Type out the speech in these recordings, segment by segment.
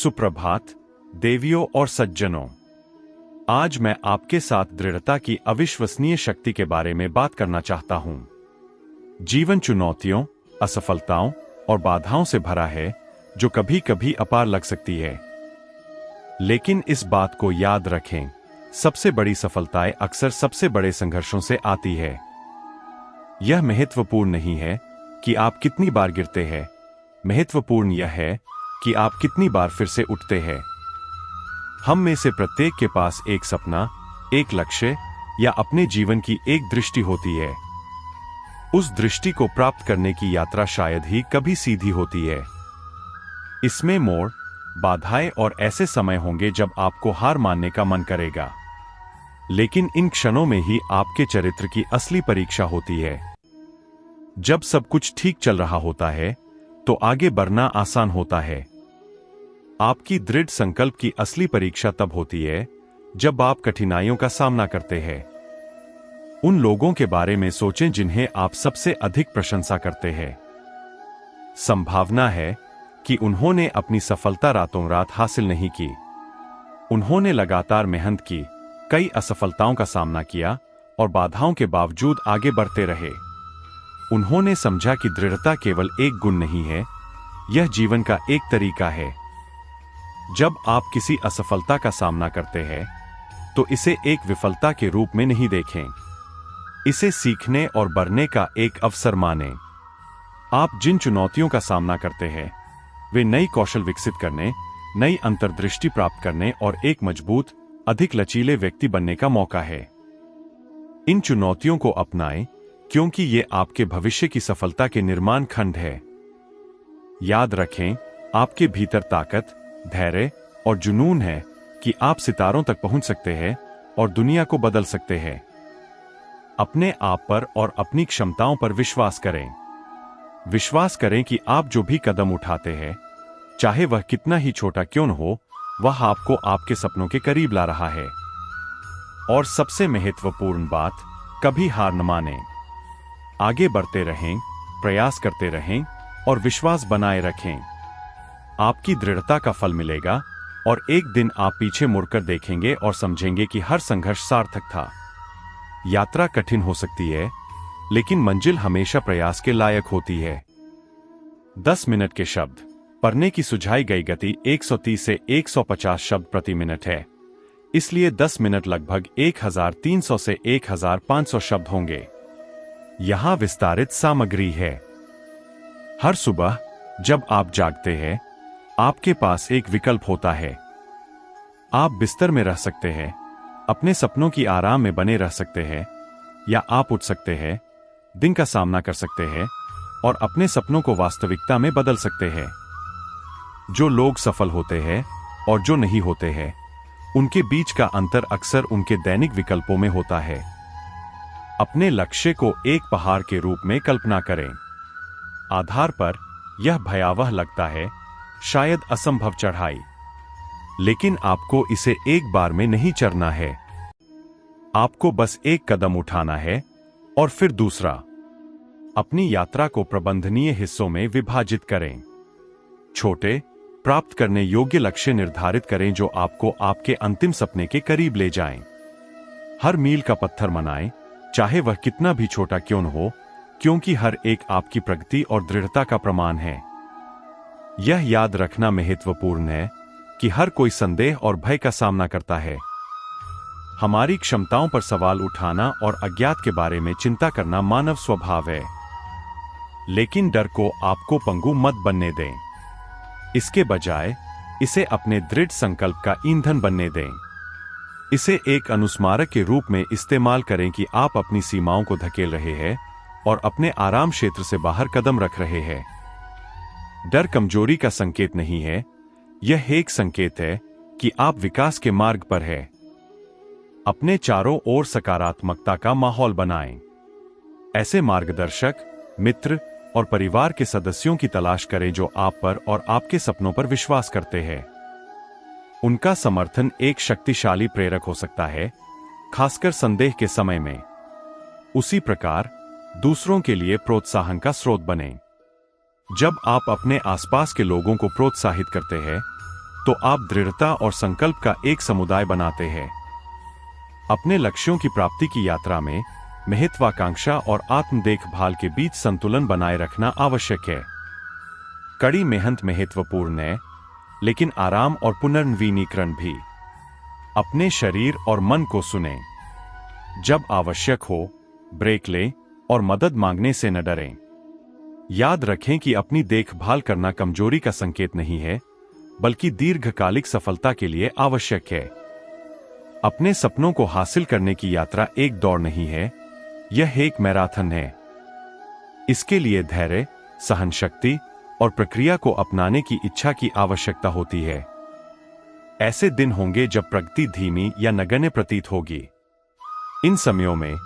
सुप्रभात देवियों और सज्जनों। आज मैं आपके साथ दृढ़ता की अविश्वसनीय शक्ति के बारे में बात करना चाहता हूं। जीवन चुनौतियों, असफलताओं और बाधाओं से भरा है जो कभी कभी अपार लग सकती है। लेकिन इस बात को याद रखें, सबसे बड़ी सफलताएं अक्सर सबसे बड़े संघर्षों से आती है। यह महत्वपूर्ण नहीं है कि आप कितनी बार गिरते हैं, महत्वपूर्ण यह है कि आप कितनी बार फिर से उठते हैं। हम में से प्रत्येक के पास एक सपना, एक लक्ष्य या अपने जीवन की एक दृष्टि होती है। उस दृष्टि को प्राप्त करने की यात्रा शायद ही कभी सीधी होती है। इसमें मोड़, बाधाएं और ऐसे समय होंगे जब आपको हार मानने का मन करेगा। लेकिन इन क्षणों में ही आपके चरित्र की असली परीक्षा होती है। जब सब कुछ ठीक चल रहा होता है तो आगे बढ़ना आसान होता है। आपकी दृढ़ संकल्प की असली परीक्षा तब होती है जब आप कठिनाइयों का सामना करते हैं। उन लोगों के बारे में सोचें जिन्हें आप सबसे अधिक प्रशंसा करते हैं। संभावना है कि उन्होंने अपनी सफलता रातों रात हासिल नहीं की। उन्होंने लगातार मेहनत की, कई असफलताओं का सामना किया और बाधाओं के बावजूद आगे बढ़ते रहे। उन्होंने समझा कि दृढ़ता केवल एक गुण नहीं है, यह जीवन का एक तरीका है। जब आप किसी असफलता का सामना करते हैं तो इसे एक विफलता के रूप में नहीं देखें। इसे सीखने और बढ़ने का एक अवसर मानें। आप जिन चुनौतियों का सामना करते हैं वे नई कौशल विकसित करने, नई अंतर्दृष्टि प्राप्त करने और एक मजबूत, अधिक लचीले व्यक्ति बनने का मौका है। इन चुनौतियों को अपनाएं क्योंकि ये आपके भविष्य की सफलता के निर्माण खंड है। याद रखें, आपके भीतर ताकत, धैर्य और जुनून है कि आप सितारों तक पहुंच सकते हैं और दुनिया को बदल सकते हैं। अपने आप पर और अपनी क्षमताओं पर विश्वास करें। विश्वास करें कि आप जो भी कदम उठाते हैं, चाहे वह कितना ही छोटा क्यों न हो, वह आपको आपके सपनों के करीब ला रहा है। और सबसे महत्वपूर्ण बात, कभी हार न मानें। आगे बढ़ते रहें, प्रयास करते रहें और विश्वास बनाए रखें। आपकी दृढ़ता का फल मिलेगा और एक दिन आप पीछे मुड़कर देखेंगे और समझेंगे कि हर संघर्ष सार्थक था। यात्रा कठिन हो सकती है, लेकिन मंजिल हमेशा प्रयास के लायक होती है। 10 मिनट के शब्द पढ़ने की सुझाई गई गति 130 से 150 शब्द प्रति मिनट है, इसलिए 10 मिनट लगभग 1300 से 1500 शब्द होंगे। यहां विस्तारित सामग्री है। हर सुबह जब आप जागते हैं, आपके पास एक विकल्प होता है। आप बिस्तर में रह सकते हैं, अपने सपनों की आराम में बने रह सकते हैं, या आप उठ सकते हैं, दिन का सामना कर सकते हैं और अपने सपनों को वास्तविकता में बदल सकते हैं। जो लोग सफल होते हैं और जो नहीं होते हैं, उनके बीच का अंतर अक्सर उनके दैनिक विकल्पों में होता है। अपने लक्ष्य को एक पहाड़ के रूप में कल्पना करें। आधार पर यह भयावह लगता है, शायद असंभव चढ़ाई, लेकिन आपको इसे एक बार में नहीं चढ़ना है। आपको बस एक कदम उठाना है और फिर दूसरा। अपनी यात्रा को प्रबंधनीय हिस्सों में विभाजित करें। छोटे, प्राप्त करने योग्य लक्ष्य निर्धारित करें जो आपको आपके अंतिम सपने के करीब ले जाएं। हर मील का पत्थर मनाएं, चाहे वह कितना भी छोटा क्यों न हो, क्योंकि हर एक आपकी प्रगति और दृढ़ता का प्रमाण है। यह याद रखना महत्वपूर्ण है कि हर कोई संदेह और भय का सामना करता है। हमारी क्षमताओं पर सवाल उठाना और अज्ञात के बारे में चिंता करना मानव स्वभाव है। लेकिन डर को आपको पंगु मत बनने दें। इसके बजाय इसे अपने दृढ़ संकल्प का ईंधन बनने दें। इसे एक अनुस्मारक के रूप में इस्तेमाल करें कि आप अपनी सीमाओं को धकेल रहे हैं और अपने आराम क्षेत्र से बाहर कदम रख रहे हैं। डर कमजोरी का संकेत नहीं है, यह एक संकेत है कि आप विकास के मार्ग पर हैं। अपने चारों ओर सकारात्मकता का माहौल बनाएं। ऐसे मार्गदर्शक, मित्र और परिवार के सदस्यों की तलाश करें जो आप पर और आपके सपनों पर विश्वास करते हैं। उनका समर्थन एक शक्तिशाली प्रेरक हो सकता है, खासकर संदेह के समय में। उसी प्रकार दूसरों के लिए प्रोत्साहन का स्रोत बनें। जब आप अपने आसपास के लोगों को प्रोत्साहित करते हैं, तो आप दृढ़ता और संकल्प का एक समुदाय बनाते हैं। अपने लक्ष्यों की प्राप्ति की यात्रा में महत्वाकांक्षा और आत्म देखभाल के बीच संतुलन बनाए रखना आवश्यक है। कड़ी मेहनत महत्वपूर्ण है, लेकिन आराम और पुनर्नवीनीकरण भी। अपने शरीर और मन को सुनें। जब आवश्यक हो, ब्रेक लें और मदद मांगने से न डरें। याद रखें कि अपनी देखभाल करना कमजोरी का संकेत नहीं है, बल्कि दीर्घकालिक सफलता के लिए आवश्यक है। अपने सपनों को हासिल करने की यात्रा एक दौड़ नहीं है, यह एक मैराथन है। इसके लिए धैर्य, सहनशक्ति और प्रक्रिया को अपनाने की इच्छा की आवश्यकता होती है। ऐसे दिन होंगे जब प्रगति धीमी या नगण्य प्रतीत होगी। इन समयों में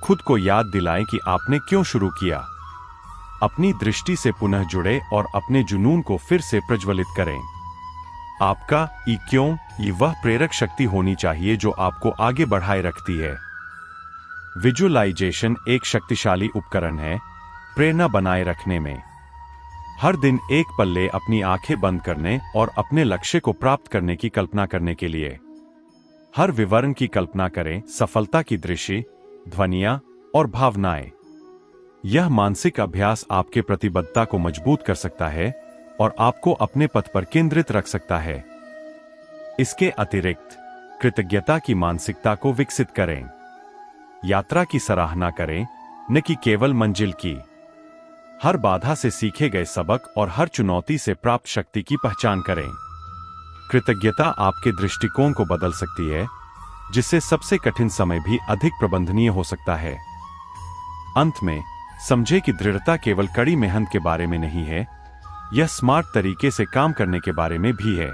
खुद को याद दिलाएं कि आपने क्यों शुरू किया। अपनी दृष्टि से पुनः जुड़े और अपने जुनून को फिर से प्रज्वलित करें। आपका क्यों ये वह प्रेरक शक्ति होनी चाहिए जो आपको आगे बढ़ाए रखती है। विजुअलाइजेशन एक शक्तिशाली उपकरण है प्रेरणा बनाए रखने में। हर दिन एक पल अपनी आंखें बंद करने और अपने लक्ष्य को प्राप्त करने की कल्पना करने के लिए। हर विवरण की कल्पना करें, सफलता की दृश्य, ध्वनियां और भावनाएं। यह मानसिक अभ्यास आपके प्रतिबद्धता को मजबूत कर सकता है और आपको अपने पथ पर केंद्रित रख सकता है। इसके अतिरिक्त कृतज्ञता की मानसिकता को विकसित करें। यात्रा की सराहना करें, न कि केवल मंजिल की। हर बाधा से सीखे गए सबक और हर चुनौती से प्राप्त शक्ति की पहचान करें। कृतज्ञता आपके दृष्टिकोण को बदल सकती है, जिससे सबसे कठिन समय भी अधिक प्रबंधनीय हो सकता है। अंत में समझे कि दृढ़ता केवल कड़ी मेहनत के बारे में नहीं है, यह स्मार्ट तरीके से काम करने के बारे में भी है।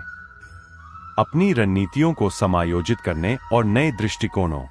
अपनी रणनीतियों को समायोजित करने और नए दृष्टिकोणों